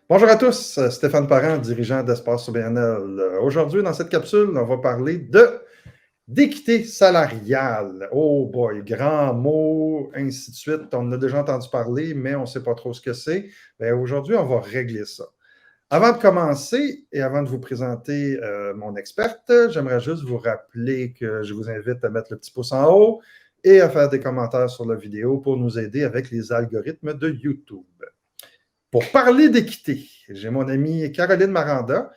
Bonjour à tous, Stéphane Parent, dirigeant d'Espace OBNL. Aujourd'hui, dans cette capsule, on va parler d'équité salariale. Oh boy, grand mot, ainsi de suite. On en a déjà entendu parler, mais on ne sait pas trop ce que c'est. Aujourd'hui, on va régler ça. Avant de commencer et avant de vous présenter mon experte, j'aimerais juste vous rappeler que je vous invite à mettre le petit pouce en haut et à faire des commentaires sur la vidéo pour nous aider avec les algorithmes de YouTube. Pour parler d'équité, j'ai mon amie Caroline Maranda,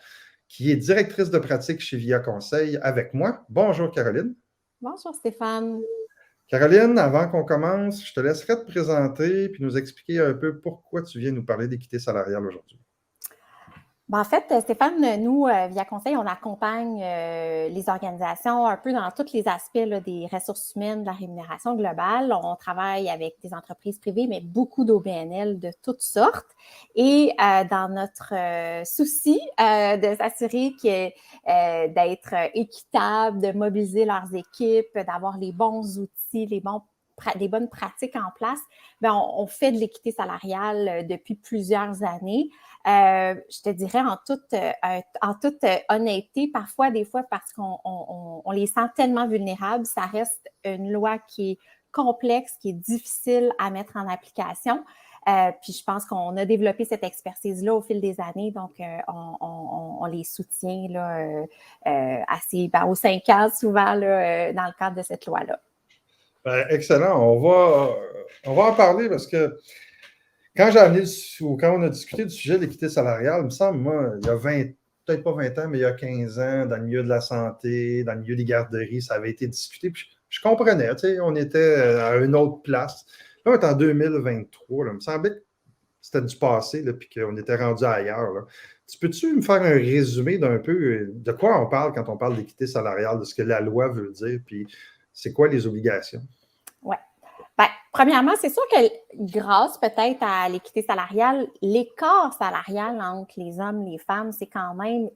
qui est directrice de pratique chez VIA Conseil avec moi. Bonjour Caroline. Bonjour Stéphane. Caroline, avant qu'on commence, je te laisserai te présenter puis nous expliquer un peu pourquoi tu viens nous parler d'équité salariale aujourd'hui. En fait, Stéphane, nous, via Conseil, on accompagne les organisations un peu dans tous les aspects là, des ressources humaines, de la rémunération globale. On travaille avec des entreprises privées, mais beaucoup d'OBNL de toutes sortes. Et dans notre souci de s'assurer d'être équitable, de mobiliser leurs équipes, d'avoir les bons outils, des bonnes pratiques en place, bien, on fait de l'équité salariale depuis plusieurs années. Je te dirais en toute honnêteté, parfois, des fois, parce qu'on les sent tellement vulnérables, ça reste une loi qui est complexe, qui est difficile à mettre en application. Puis je pense qu'on a développé cette expertise-là au fil des années, donc on les soutient là, aux 5 ans souvent là, dans le cadre de cette loi-là. Excellent, on va en parler parce que quand on a discuté du sujet de l'équité salariale, il me semble, moi, il y a peut-être pas 20 ans, mais il y a 15 ans, dans le milieu de la santé, dans le milieu des garderies, ça avait été discuté. Puis je comprenais, tu sais, on était à une autre place. Là, on est en 2023, là, il me semblait que c'était du passé, là, puis qu'on était rendu ailleurs. Là. Peux-tu me faire un résumé d'un peu de quoi on parle quand on parle d'équité salariale, de ce que la loi veut dire, puis c'est quoi les obligations? Oui. Premièrement, c'est sûr que grâce peut-être à l'équité salariale, l'écart salarial entre les hommes et les femmes, c'est quand même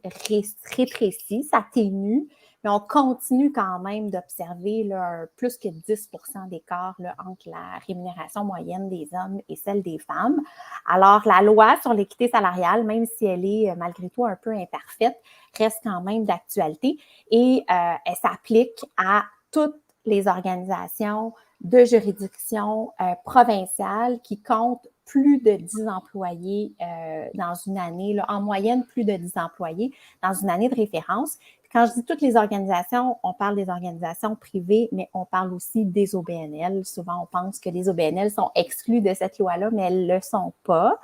rétréci, ça ténue, mais on continue quand même d'observer là, plus que 10 d'écart là, entre la rémunération moyenne des hommes et celle des femmes. Alors, la loi sur l'équité salariale, même si elle est malgré tout un peu imparfaite, reste quand même d'actualité et elle s'applique à toutes les organisations de juridiction provinciale qui compte plus de 10 employés dans une année, là, en moyenne plus de 10 employés dans une année de référence. Puis quand je dis toutes les organisations, on parle des organisations privées, mais on parle aussi des OBNL. Souvent, on pense que les OBNL sont exclus de cette loi-là, mais elles ne le sont pas.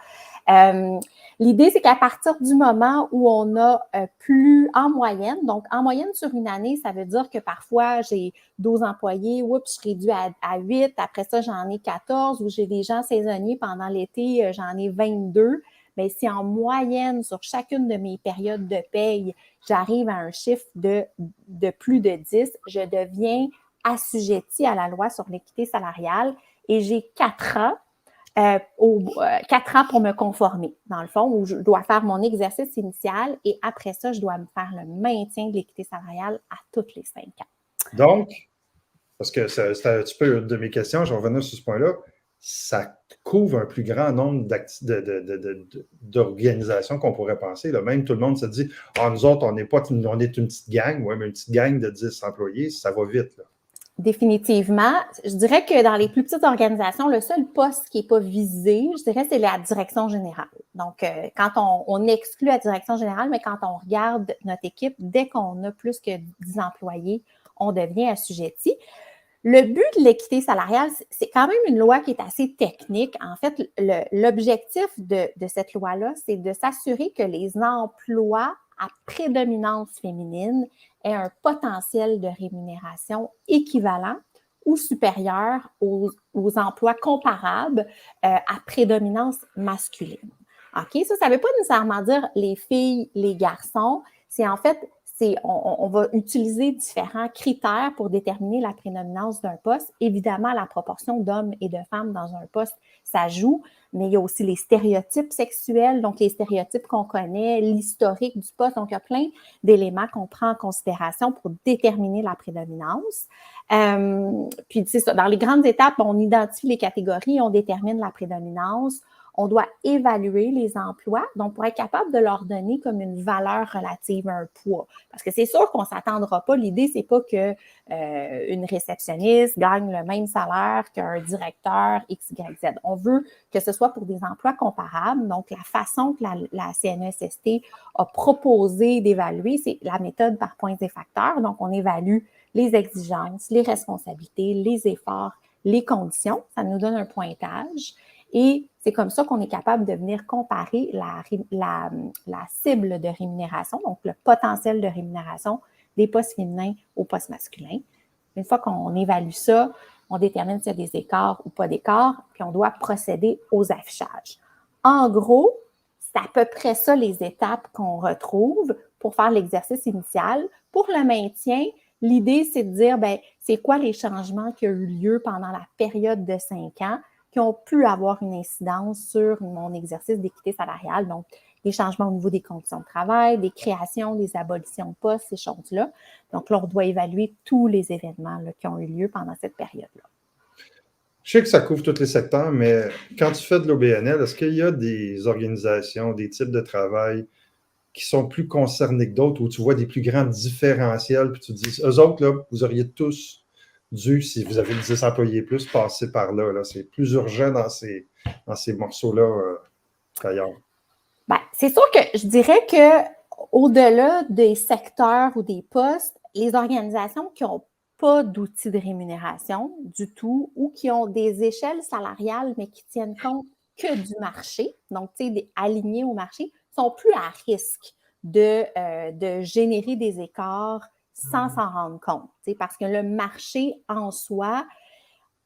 L'idée, c'est qu'à partir du moment où on a plus en moyenne, donc en moyenne sur une année, ça veut dire que parfois j'ai 12 employés, oups, je réduis à 8, après ça, j'en ai 14, ou j'ai des gens saisonniers pendant l'été, j'en ai 22. Bien, si en moyenne, sur chacune de mes périodes de paye, j'arrive à un chiffre de plus de 10, je deviens assujettie à la loi sur l'équité salariale et j'ai 4 ans 4 ans pour me conformer, dans le fond, où je dois faire mon exercice initial et après ça, je dois me faire le maintien de l'équité salariale à toutes les 5 ans. Donc, parce que c'est un petit peu une de mes questions, je vais revenir sur ce point-là, ça couvre un plus grand nombre d'organisations qu'on pourrait penser. Là. Même tout le monde se dit, nous autres, on est une petite gang, ouais, mais une petite gang de 10 employés, ça va vite. Là. Définitivement. Je dirais que dans les plus petites organisations, le seul poste qui n'est pas visé, je dirais, c'est la direction générale. Donc, quand on exclut la direction générale, mais quand on regarde notre équipe, dès qu'on a plus que 10 employés, on devient assujetti. Le but de l'équité salariale, c'est quand même une loi qui est assez technique. En fait, l'objectif de cette loi-là, c'est de s'assurer que les emplois à prédominance féminine aient un potentiel de rémunération équivalent ou supérieur aux emplois comparables à prédominance masculine. OK? Ça ne veut pas nécessairement dire les filles, les garçons. C'est en fait on va utiliser différents critères pour déterminer la prédominance d'un poste. Évidemment, la proportion d'hommes et de femmes dans un poste, ça joue, mais il y a aussi les stéréotypes sexuels, donc les stéréotypes qu'on connaît, l'historique du poste. Donc, il y a plein d'éléments qu'on prend en considération pour déterminer la prédominance. Puis, c'est ça, dans les grandes étapes, on identifie les catégories, on détermine la prédominance. on doit évaluer les emplois, donc pour être capable de leur donner comme une valeur relative à un poids. Parce que c'est sûr qu'on ne s'attendra pas, l'idée, c'est pas que une réceptionniste gagne le même salaire qu'un directeur XYZ. On veut que ce soit pour des emplois comparables. Donc, la façon que la CNESST a proposé d'évaluer, c'est la méthode par points et facteurs. Donc, on évalue les exigences, les responsabilités, les efforts, les conditions. Ça nous donne un pointage. Et c'est comme ça qu'on est capable de venir comparer la cible de rémunération, donc le potentiel de rémunération des postes féminins aux postes masculins. Une fois qu'on évalue ça, on détermine s'il y a des écarts ou pas d'écarts, puis on doit procéder aux affichages. En gros, c'est à peu près ça les étapes qu'on retrouve pour faire l'exercice initial. Pour le maintien, l'idée, c'est de dire, bien, c'est quoi les changements qui ont eu lieu pendant la période de 5 ans qui ont pu avoir une incidence sur mon exercice d'équité salariale. Donc, des changements au niveau des conditions de travail, des créations, des abolitions de postes, ces choses-là. Donc là, on doit évaluer tous les événements là, qui ont eu lieu pendant cette période-là. Je sais que ça couvre tous les secteurs, mais quand tu fais de l'OBNL, est-ce qu'il y a des organisations, des types de travail qui sont plus concernés que d'autres, où tu vois des plus grands différentiels, puis tu te dis, eux autres, là, vous auriez tous dû, si vous avez 10 employés plus, passer par là. Là. C'est plus urgent dans ces morceaux-là qu'ailleurs. Bien, c'est sûr que je dirais qu'au-delà des secteurs ou des postes, les organisations qui n'ont pas d'outils de rémunération du tout ou qui ont des échelles salariales, mais qui tiennent compte que du marché, donc alignés au marché, sont plus à risque de générer des écarts sans s'en rendre compte. Parce que le marché en soi,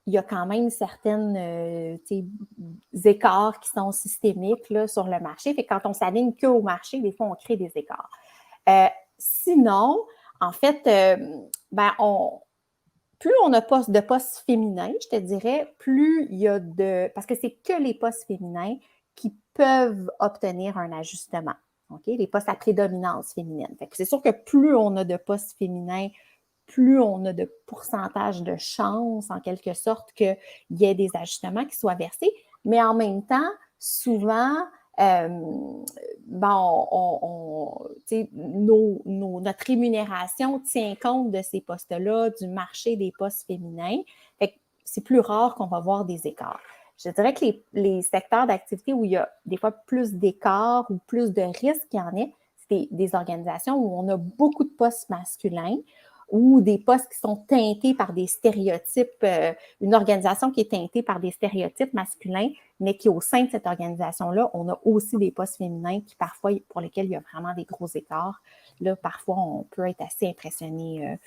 il y a quand même certaines écarts qui sont systémiques là, sur le marché. Fait que quand on s'aligne qu'au marché, des fois, on crée des écarts. Sinon, en fait, plus on a de postes féminins, je te dirais, plus il y a parce que c'est que les postes féminins qui peuvent obtenir un ajustement. Okay? Les postes à prédominance féminine. Fait que c'est sûr que plus on a de postes féminins, plus on a de pourcentage de chance, en quelque sorte, qu'il y ait des ajustements qui soient versés. Mais en même temps, souvent, notre rémunération tient compte de ces postes-là, du marché des postes féminins. Fait que c'est plus rare qu'on va voir des écarts. Je dirais que les secteurs d'activité où il y a des fois plus d'écarts ou plus de risques qu'il y en ait, c'est des organisations où on a beaucoup de postes masculins ou des postes qui sont teintés par des stéréotypes, une organisation qui est teintée par des stéréotypes masculins, mais qui, au sein de cette organisation-là, on a aussi des postes féminins qui, parfois, pour lesquels il y a vraiment des gros écarts. Là, parfois, on peut être assez impressionné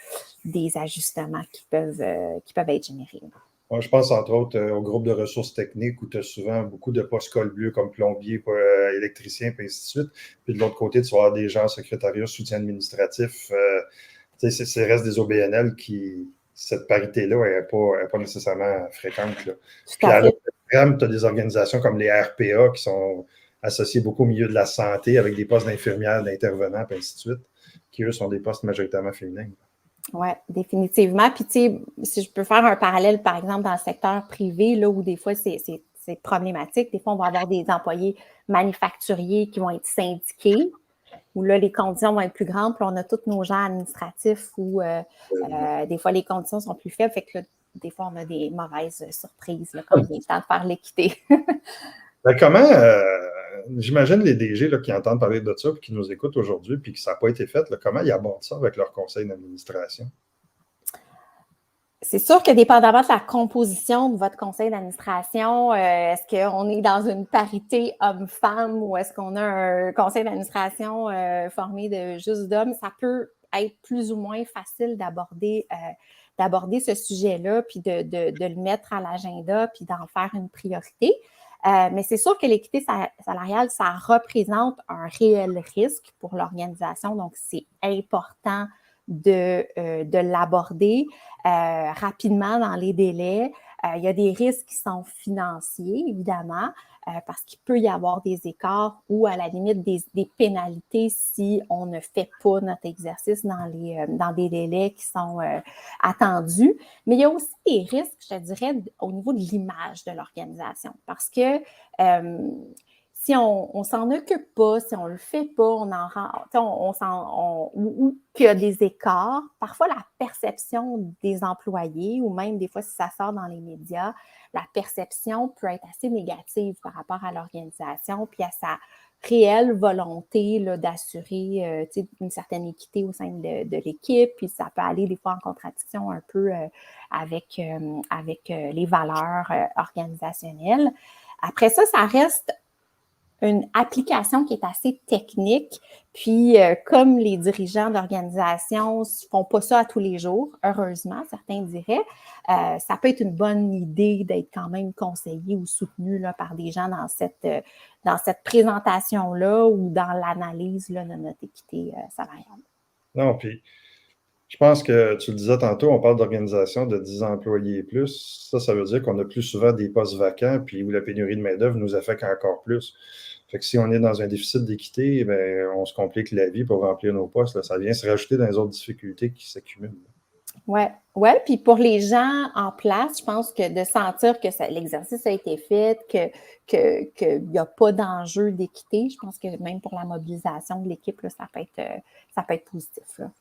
des ajustements qui peuvent être générés. Moi, je pense, entre autres, au groupe de ressources techniques où tu as souvent beaucoup de postes col bleu comme plombier, électricien, et ainsi de suite. Puis de l'autre côté, tu vas avoir des gens en secrétariat, soutien administratif. C'est reste des OBNL qui, cette parité-là, n'est pas nécessairement fréquente. Là. Puis à l'autre extrême, tu as des organisations comme les RPA qui sont associées beaucoup au milieu de la santé avec des postes d'infirmières, d'intervenants, et ainsi de suite, qui, eux, sont des postes majoritairement féminins. Oui, définitivement. Puis, tu sais, si je peux faire un parallèle, par exemple, dans le secteur privé, là où des fois, c'est problématique. Des fois, on va avoir des employés manufacturiers qui vont être syndiqués, où là, les conditions vont être plus grandes, puis on a tous nos gens administratifs où des fois, les conditions sont plus faibles. Fait que là, des fois, on a des mauvaises surprises là, quand il vient le temps de faire l'équité. Ben, comment, j'imagine les DG là, qui entendent parler de ça, puis qui nous écoutent aujourd'hui, puis que ça n'a pas été fait, là, comment ils abordent ça avec leur conseil d'administration? C'est sûr que dépendamment de la composition de votre conseil d'administration, est-ce qu'on est dans une parité homme-femme ou est-ce qu'on a un conseil d'administration formé de juste d'hommes? Ça peut être plus ou moins facile d'aborder ce sujet-là, puis de le mettre à l'agenda, puis d'en faire une priorité. Mais c'est sûr que l'équité salariale, ça représente un réel risque pour l'organisation, donc c'est important de l'aborder rapidement dans les délais. Il y a des risques qui sont financiers, évidemment. parce qu'il peut y avoir des écarts ou à la limite des pénalités si on ne fait pas notre exercice dans des délais qui sont attendus. Mais il y a aussi des risques, je te dirais, au niveau de l'image de l'organisation parce que si on s'en occupe pas, si on le fait pas, ou qu'il y a des écarts, parfois la perception des employés, ou même des fois si ça sort dans les médias, la perception peut être assez négative par rapport à l'organisation, puis à sa réelle volonté là, d'assurer une certaine équité au sein de l'équipe, puis ça peut aller des fois en contradiction un peu avec les valeurs organisationnelles. Après ça, ça reste une application qui est assez technique, puis comme les dirigeants d'organisation ne font pas ça à tous les jours, heureusement, certains diraient, ça peut être une bonne idée d'être quand même conseillé ou soutenu là, par des gens dans cette présentation-là ou dans l'analyse là, de notre équité salariale. Non, puis je pense que tu le disais tantôt, on parle d'organisation de 10 employés et plus. Ça veut dire qu'on a plus souvent des postes vacants, puis où la pénurie de main-d'œuvre nous affecte encore plus. Fait que si on est dans un déficit d'équité, ben, on se complique la vie pour remplir nos postes. Là. Ça vient se rajouter dans les autres difficultés qui s'accumulent. Oui, puis pour les gens en place, je pense que de sentir que l'exercice a été fait, qu'il n'y a pas d'enjeu d'équité, je pense que même pour la mobilisation de l'équipe, là, ça peut être positif. Là.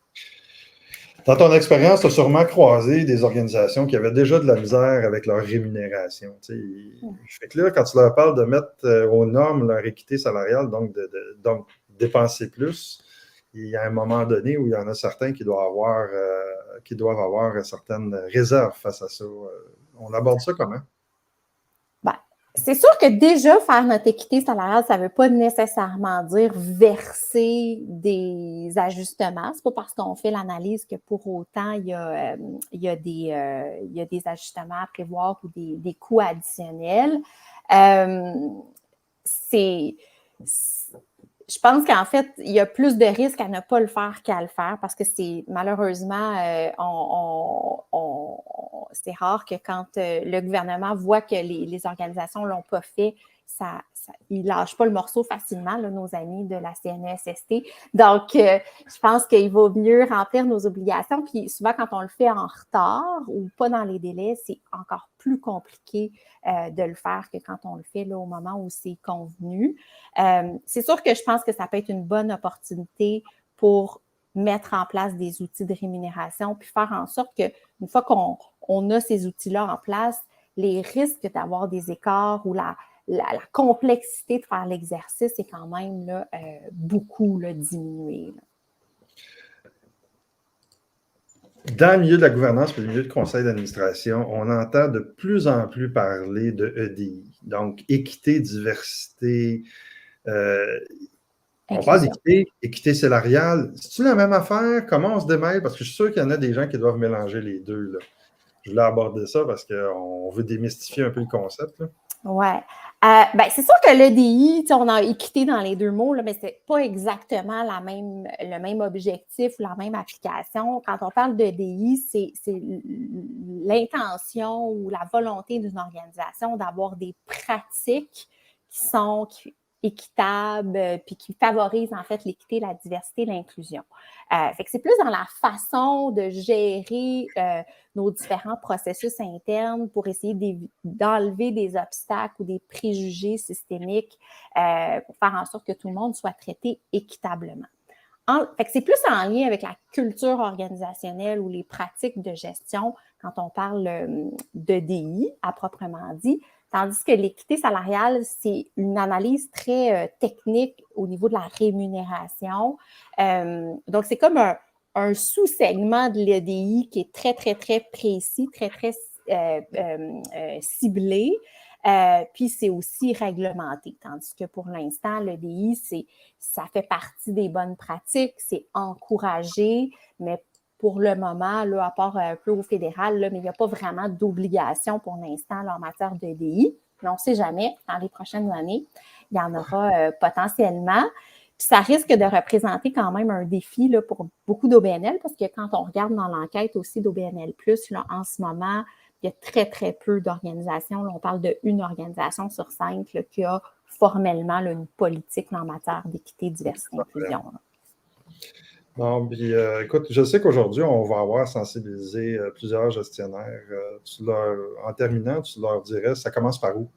Dans ton expérience, tu as sûrement croisé des organisations qui avaient déjà de la misère avec leur rémunération. Fait que là, quand tu leur parles de mettre aux normes leur équité salariale, donc dépenser plus, il y a un moment donné où il y en a certains qui doivent avoir certaines réserves face à ça. On aborde ça comment? C'est sûr que déjà, faire notre équité salariale, ça ne veut pas nécessairement dire verser des ajustements. Ce n'est pas parce qu'on fait l'analyse que pour autant, il y a des ajustements à prévoir ou des coûts additionnels. Je pense qu'en fait, il y a plus de risques à ne pas le faire qu'à le faire parce que c'est malheureusement, c'est rare que quand le gouvernement voit que les organisations ne l'ont pas fait, ils ne lâchent pas le morceau facilement, là, nos amis de la CNESST. Donc, je pense qu'il vaut mieux remplir nos obligations. Puis souvent, quand on le fait en retard ou pas dans les délais, c'est encore plus compliqué de le faire que quand on le fait là, au moment où c'est convenu. C'est sûr que je pense que ça peut être une bonne opportunité pour mettre en place des outils de rémunération puis faire en sorte qu'une fois qu'on a ces outils-là en place, les risques d'avoir des écarts ou la complexité de faire l'exercice est quand même là, beaucoup là, diminuée. Là. Dans le milieu de la gouvernance et le milieu de conseil d'administration, on entend de plus en plus parler de EDI, donc équité, diversité. On parle d'équité salariale. C'est-tu la même affaire? Comment on se démêle? Parce que je suis sûr qu'il y en a des gens qui doivent mélanger les deux. Là. Je voulais aborder ça parce qu'on veut démystifier un peu le concept. Oui. C'est sûr que l'EDI, on a équité dans les deux mots, là, mais ce n'est pas exactement le même objectif ou la même application. Quand on parle d'EDI, c'est l'intention ou la volonté d'une organisation d'avoir des pratiques qui sont équitables puis qui favorisent en fait l'équité, la diversité, l'inclusion. Fait que c'est plus dans la façon de gérer nos différents processus internes pour essayer d'enlever des obstacles ou des préjugés systémiques pour faire en sorte que tout le monde soit traité équitablement. Fait que c'est plus en lien avec la culture organisationnelle ou les pratiques de gestion quand on parle d'EDI à proprement dit, tandis que l'équité salariale, c'est une analyse très technique au niveau de la rémunération. Donc, c'est comme un sous-segment de l'EDI qui est très, très, très précis, très, très ciblé. Puis, c'est aussi réglementé, tandis que pour l'instant, l'EDI, ça fait partie des bonnes pratiques, c'est encouragé, mais pour le moment, là, à part un peu au fédéral, là, mais il n'y a pas vraiment d'obligation pour l'instant là, en matière d'EDI. Mais on ne sait jamais, dans les prochaines années, il y en aura potentiellement. Puis ça risque de représenter quand même un défi là, pour beaucoup d'OBNL, parce que quand on regarde dans l'enquête aussi d'OBNL+, là, en ce moment, il y a très, très peu d'organisations. On parle d'une organisation sur 5 là, qui a formellement là, une politique en matière d'équité, diversité, inclusion. Bon, puis écoute, je sais qu'aujourd'hui, on va avoir sensibilisé plusieurs gestionnaires. En terminant, tu leur dirais, ça commence par où?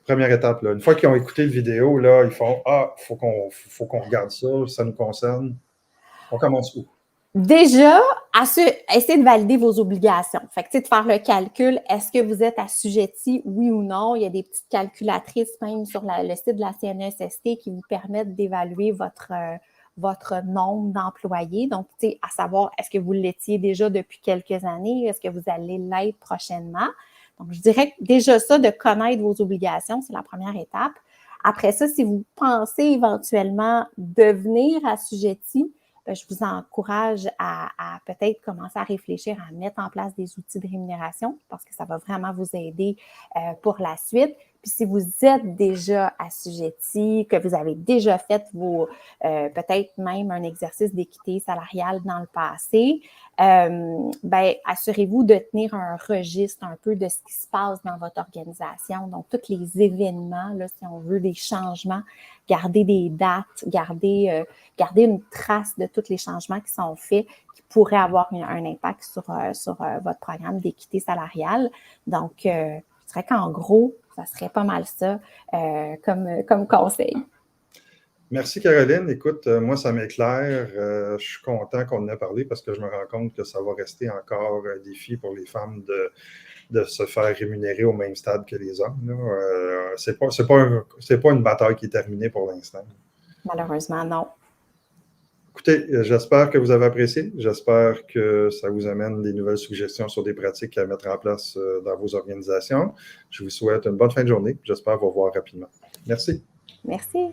Première étape, là. Une fois qu'ils ont écouté la vidéo, là, ils font Ah, faut qu'on regarde ça, ça nous concerne. On commence où? Déjà, essayez de valider vos obligations. Fait que, de faire le calcul, est-ce que vous êtes assujetti, oui ou non? Il y a des petites calculatrices même sur le site de la CNESST qui vous permettent d'évaluer votre nombre d'employés. Donc, à savoir, est-ce que vous l'étiez déjà depuis quelques années? Est-ce que vous allez l'être prochainement? Donc, je dirais que déjà ça, de connaître vos obligations, c'est la première étape. Après ça, si vous pensez éventuellement devenir assujetti, je vous encourage à peut-être commencer à réfléchir à mettre en place des outils de rémunération parce que ça va vraiment vous aider pour la suite. Puis si vous êtes déjà assujetti, que vous avez déjà fait peut-être même un exercice d'équité salariale dans le passé, assurez-vous de tenir un registre un peu de ce qui se passe dans votre organisation. Donc, tous les événements, là, si on veut des changements, gardez des dates, gardez une trace de tous les changements qui sont faits qui pourraient avoir un impact sur votre programme d'équité salariale. Donc, je dirais qu'en gros, ça serait pas mal ça comme conseil. Merci Caroline. Écoute, moi, ça m'éclaire. Je suis content qu'on en ait parlé parce que je me rends compte que ça va rester encore un défi pour les femmes de se faire rémunérer au même stade que les hommes. C'est pas une bataille qui est terminée pour l'instant. Malheureusement, non. Écoutez, j'espère que vous avez apprécié. J'espère que ça vous amène des nouvelles suggestions sur des pratiques à mettre en place dans vos organisations. Je vous souhaite une bonne fin de journée. J'espère vous revoir rapidement. Merci. Merci.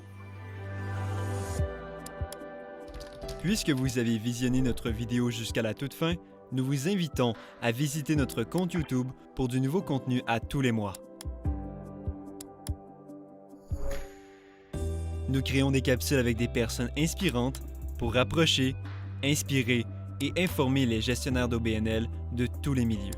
Puisque vous avez visionné notre vidéo jusqu'à la toute fin, nous vous invitons à visiter notre compte YouTube pour du nouveau contenu à tous les mois. Nous créons des capsules avec des personnes inspirantes pour rapprocher, inspirer et informer les gestionnaires d'OBNL de tous les milieux.